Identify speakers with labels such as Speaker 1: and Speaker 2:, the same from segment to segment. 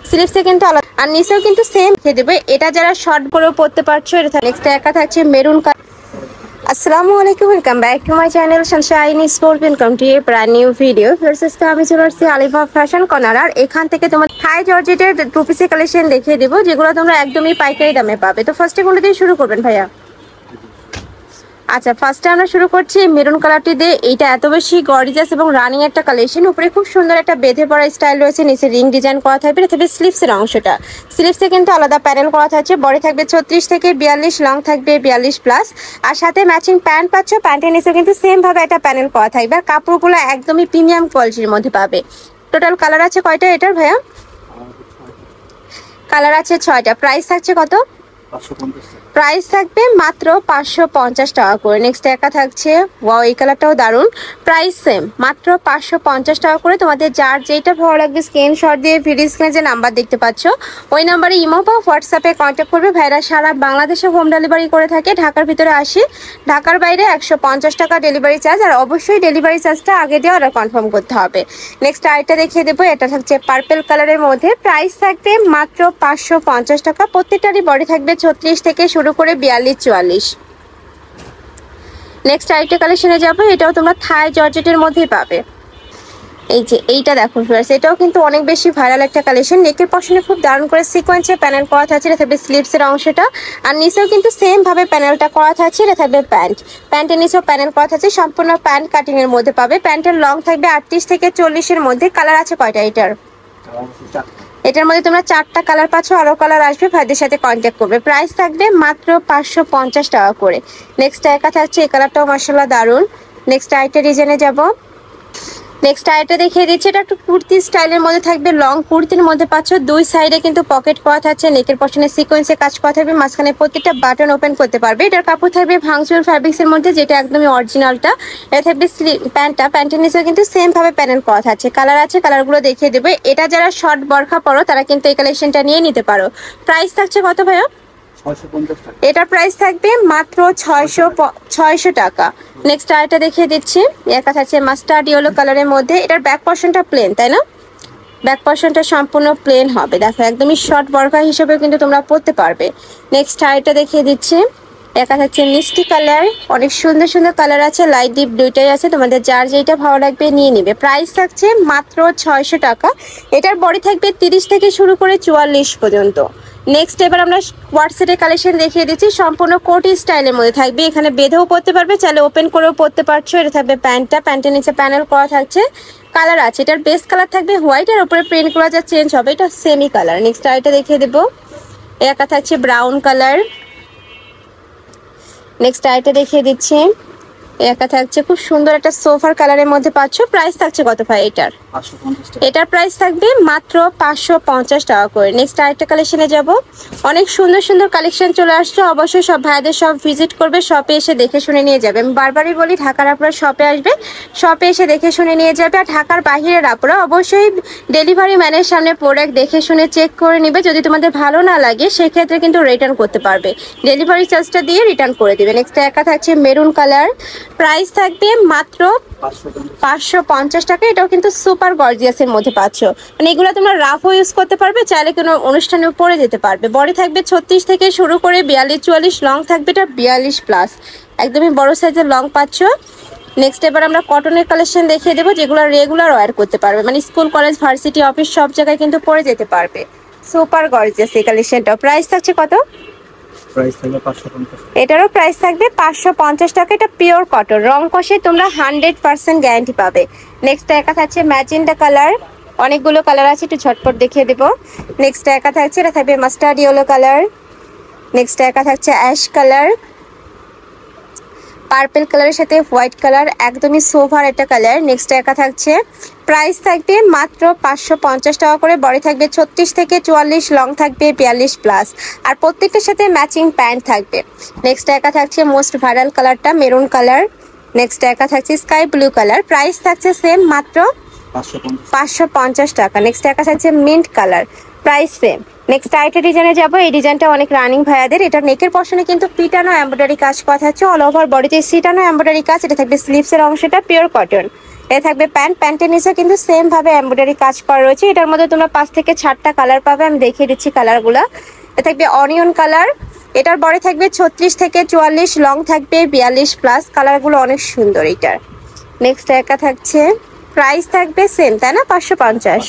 Speaker 1: স্লিপসে কিন্তু আলাদা আর নিচেও কিন্তু সেম খেয়ে দেবে। এটা যারা শর্ট করেও পড়তে পারছো এটা নেক্সট একা থাকছে মেরুন কালার। আসসালামু আলাইকুম, welcome back to my channel Sunshine sport. Welcome to A brand new video. First আমি চলে আসছি আলিফা ফ্যাশন কর্নার। আর এখান থেকে তোমার হাই জর্জেটের টু পিসের কালেকশন দেখিয়ে দেবো, যেগুলো তোমরা একদমই পাইকারি দামে পাবে। তো ফার্স্টে কোনটা দিয়ে শুরু করবেন ভাইয়া? আচ্ছা, ফার্স্টে আমরা শুরু করছি মেরুন কালারটি দিয়ে। এইটা এত বেশি গর্জিয়াস এবং রানিং একটা কালেকশন। উপরে খুব সুন্দর একটা বেঁধে পড়া স্টাইল রয়েছে, নিচে রিং ডিজাইন করা থাকবে। এটা থাকবে স্লিপসের অংশটা। স্লিপসে কিন্তু আলাদা প্যানেল করা থাকছে। বডি থাকবে 36 থেকে 42, লং থাকবে 42 প্লাস। আর সাথে ম্যাচিং প্যান্ট পাচ্ছ। প্যান্টের নিচে কিন্তু সেম ভাবে একটা প্যানেল করা থাকবে। আর কাপড়গুলো একদমই প্রিমিয়াম কোয়ালিটির মধ্যে পাবে। টোটাল কালার আছে কয়টা এটার ভাইয়া? কালার আছে 6টা। প্রাইস থাকছে কত? প্রাইস থাকবে মাত্র 550 টাকা করে। নেক্সট একা থাকছে, ওয়াও এই কালারটাও দারুন। প্রাইস সেম, মাত্র 550 টাকা করে। তোমাদের যার যেটা ভালো লাগবে স্ক্রিনশট দিয়ে ভিডিও স্ক্রিনে যে নাম্বার দেখতে পাচ্ছ ওই নাম্বারে ইমো বা হোয়াটসঅ্যাপে কন্ট্যাক্ট করবে। ভাইরা সারা বাংলাদেশে হোম ডেলিভারি করে থাকে। ঢাকার ভিতরে 80, ঢাকার বাইরে 150 টাকা ডেলিভারি চার্জ। আর অবশ্যই ডেলিভারি চার্জটা আগে দিয়ে অর্ডার কনফার্ম করতে হবে। নেক্সট আরেকটা দেখিয়ে দেবো, এটা থাকছে পার্পেল কালারের মধ্যে। প্রাইস থাকবে মাত্র 550 টাকা। প্রত্যেকটারই বডি থাকবে 36 থেকে শুরু করে 42, 44। নেক্সট আরেকটা কালেকশনে যাবো, এটাও তোমরা থাই জর্জেটের মধ্যেই পাবে। এই যে এইটা দেখো ফ্রেন্ডস, এটাও কিন্তু অনেক বেশি ভাইরাল একটা কালেকশন। নেকের পশনে খুব দারুণ করে সিকোয়েন্সে প্যানেল করা থাকছে। এটা থাকবে স্লিপসের অংশটা। আর নিচেও কিন্তু সেম ভাবে প্যানেলটা করা থাকছে। এটা থাকবে প্যান্ট, প্যান্টের নিচেও প্যানেল করা থাকছে। সম্পূর্ণ প্যান্ট কাটিং এর মধ্যে পাবে। প্যান্টের লং থাকবে 38 থেকে 40-এর মধ্যে। কালার আছে কয়টা এটার? এটার মধ্যে তোমরা 4টা কালার পাচ্ছ, আরো কালার আসবে। ভাইদের সাথে কন্ট্যাক্ট করবে। প্রাইস থাকবে মাত্র 550 টাকা করে। নেক্সট একা থাকছে, এই কালারটাও মাশাআল্লাহ দারুন। নেক্সট আরেকটা ডিজাইনে যাব। নেক্সট আরেকটা দেখিয়ে দিচ্ছি, এটা একটু কুর্তি স্টাইলের মধ্যে থাকবে। লং কুর্তির মধ্যে পাচ্ছ। দুই সাইডে কিন্তু পকেট করা থাকছে। নেকের পশনে সিকোয়েন্সে কাজ করা থাকবে। মাঝখানে প্রত্যেকটা বাটন ওপেন করতে পারবে। এটার কাপড় থাকবে ভাঙচুর ফ্যাব্রিক্সের মধ্যে, যেটা একদমই অরিজিনালটা। এটা থাকবে প্যান্টটা, প্যান্টের নিচেও কিন্তু সেম ভাবে প্যানেল করা থাকছে। কালার আছে, কালারগুলো দেখিয়ে দেবে। এটা যারা শর্ট বরখা পরো তারা কিন্তু এই কালেকশনটা নিয়ে নিতে পারো। প্রাইস থাকছে কত ভাইয়া? এটার প্রাইস থাকবে মাত্র 600 টাকা। নেক্সট আরেকটা দেখিয়ে দিচ্ছি, একা থাকছে মাস্টার্ড ইয়েলো কালারের মধ্যে। এটার ব্যাক পোর্শনটা প্লেন, তাই না? ব্যাক পোর্শনটা সম্পূর্ণ প্লেন হবে। দেখো একদমই শর্ট বরখা হিসেবে কিন্তু তোমরা পরতে পারবে। নেক্সট আরেকটা দেখিয়ে দিচ্ছি, একা থাকছে মিষ্টি কালার। অনেক সুন্দর সুন্দর কালার আছে, লাইট ডিপ দুইটাই আছে। তোমাদের যার যেটা ভালো লাগবে নিয়ে নিবে। প্রাইস থাকছে মাত্র 600 টাকা। এটার বডি থাকবে 30 থেকে শুরু করে 44 পর্যন্ত। নেক্সট এবার আমরা হোয়াটসঅ্যাপের কালেকশন দেখিয়ে দিচ্ছি। সম্পূর্ণ কোটি স্টাইলের মধ্যে থাকবে। এখানে বেঁধেও পরতে পারবে, চাইলে ওপেন করেও পরতে পারছো। এটা থাকবে প্যান্টটা, প্যান্টের নিচে প্যানেল করা থাকছে। কালার আছে, এটার বেস কালার থাকবে হোয়াইট, আর উপরে প্রিন্টগুলো যা চেঞ্জ হবে এটা সেমি কালার। নেক্সট আরেকটা দেখিয়ে দেবো, একা থাকছে ব্রাউন কালার। নেক্সট আরেকটা দেখিয়ে দিচ্ছি, একা থাকছে খুব সুন্দর একটা সোফার কালারের মধ্যে পাচ্ছ। প্রাইস থাকছে কত ভাই এটার? এটার প্রাইস থাকবে মাত্র 550 টাকা করে। নেক্সট আরেকটা কালেকশনে যাব। অনেক সুন্দর সুন্দর কালেকশন চলে আসছে। অবশ্যই সব ভাইদের সব ভিজিট করবে, শপে এসে দেখে শুনে নিয়ে যাবে। আমি বারবারই বলি ঢাকার আপুরা শপে আসবে, শপে এসে দেখে শুনে নিয়ে যাবে। আর ঢাকার বাহিরের আপুরা অবশ্যই ডেলিভারি ম্যানের সামনে প্রোডাক্ট দেখে শুনে চেক করে নিবে। যদি তোমাদের ভালো না লাগে সেক্ষেত্রে কিন্তু রিটার্ন করতে পারবে, ডেলিভারি চার্জটা দিয়ে রিটার্ন করে দিবে। নেক্সট একা থাকছে মেরুন কালার। প্রাইস থাকবে মাত্র 550 টাকা। এটাও কিন্তু সুপার গর্জিয়াসের মধ্যে পাচ্ছ। মানে এগুলো তোমরা রাফও ইউজ করতে পারবে, চাইলে কোনো অনুষ্ঠানেও পরে যেতে পারবে। বডি থাকবে 36 থেকে শুরু করে 42, 44, লং থাকবে এটা 42 প্লাস। একদমই বড় সাইজের লং পাচ্ছ। নেক্সট এবার আমরা কটনের কালেকশন দেখিয়ে দেবো, যেগুলো রেগুলার ওয়্যার করতে পারবে। মানে স্কুল, কলেজ, ভার্সিটি, অফিস সব জায়গায় কিন্তু পরে যেতে পারবে। সুপার গর্জিয়াস এই কালেকশনটা। প্রাইস থাকছে কত? এটারও প্রাইস থাকবে 550 টাকা। এটা পিওর কটন, রং কষে তোমরা 100% গ্যারান্টি পাবে। নেক্সট একা থাকছে ম্যাজেন্টা কালার। অনেকগুলো কালার আছে, একটু ঝটপট দেখিয়ে দেবো। নেক্সট একা থাকছে, এটা থাকবে মাস্টার্ড ইয়েলো কালার। নেক্সট একা থাকছে অ্যাশ কালার, পার্পল কালারের সাথে হোয়াইট কালার, একদমই সোভার একটা কালার। নেক্সট একা থাকছে, প্রাইস থাকবে মাত্র 550 টাকা করে। বডি থাকবে 36 থেকে 44, লং থাকবে 42 প্লাস। আর প্রত্যেকটার সাথে ম্যাচিং প্যান্ট থাকবে। নেক্সট একা থাকছে মোস্ট ভাইরাল কালারটা মেরুন কালার। নেক্সট একা থাকছে স্কাই ব্লু কালার। প্রাইস থাকছে সেম, মাত্র 550 টাকা। নেক্সট একা থাকছে mint colour, price same. Next আরেকটা ডিজাইনে যাবো। এই ডিজাইনটা অনেক রানিং ভাইয়াদের। এটা নেকের পশনে কিন্তু পিটানো এমব্রয়ডারি কাজ করা থাকছে। অল ওভার বডিতে সিটানো এমব্রয়ডারি কাজ। এটা থাকবে স্লিভসের অংশটা পিওর কটন। এটা থাকবে প্যান্ট, প্যান্টের নিচে কিন্তু সেম ভাবে এমব্রয়ডারি কাজ করা রয়েছে। এটার মধ্যে তোমরা 5 থেকে 6টা কালার পাবে, আমি দেখিয়ে দিচ্ছি কালারগুলো। এটা থাকবে অনিয়ন কালার, এটার বডি থাকবে 36 থেকে 44, লং থাকবে 42 প্লাস। কালারগুলো অনেক সুন্দর এটার। নেক্সট একা থাকছে, প্রাইস থাকবে সেম তাই না, 550।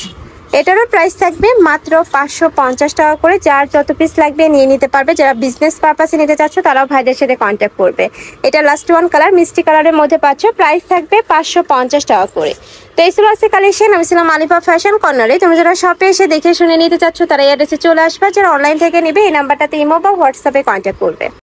Speaker 1: এটারও প্রাইস থাকবে মাত্র 550 টাকা করে। যার যত পিস লাগবে নিয়ে নিতে পারবে। যারা বিজনেস পারপাসে নিতে চাচ্ছ তারাও ভাইদের সাথে কন্ট্যাক্ট করবে। এটা লাস্ট ওয়ান কালার মিষ্টি কালারের মধ্যে পাচ্ছ, প্রাইস থাকবে 550 টাকা করে। তো এই ছিল আজকে কালেকশন। আমি ছিলাম আলিফা ফ্যাশন কর্নারে। তুমি যারা শপে এসে দেখে শুনে নিতে চাচ্ছ তারা এই অ্যাড্রেসে চলে আসবে। যারা অনলাইন থেকে নেবে এই নাম্বারটাতে ইমো বা হোয়াটসঅ্যাপে কন্ট্যাক্ট করবে।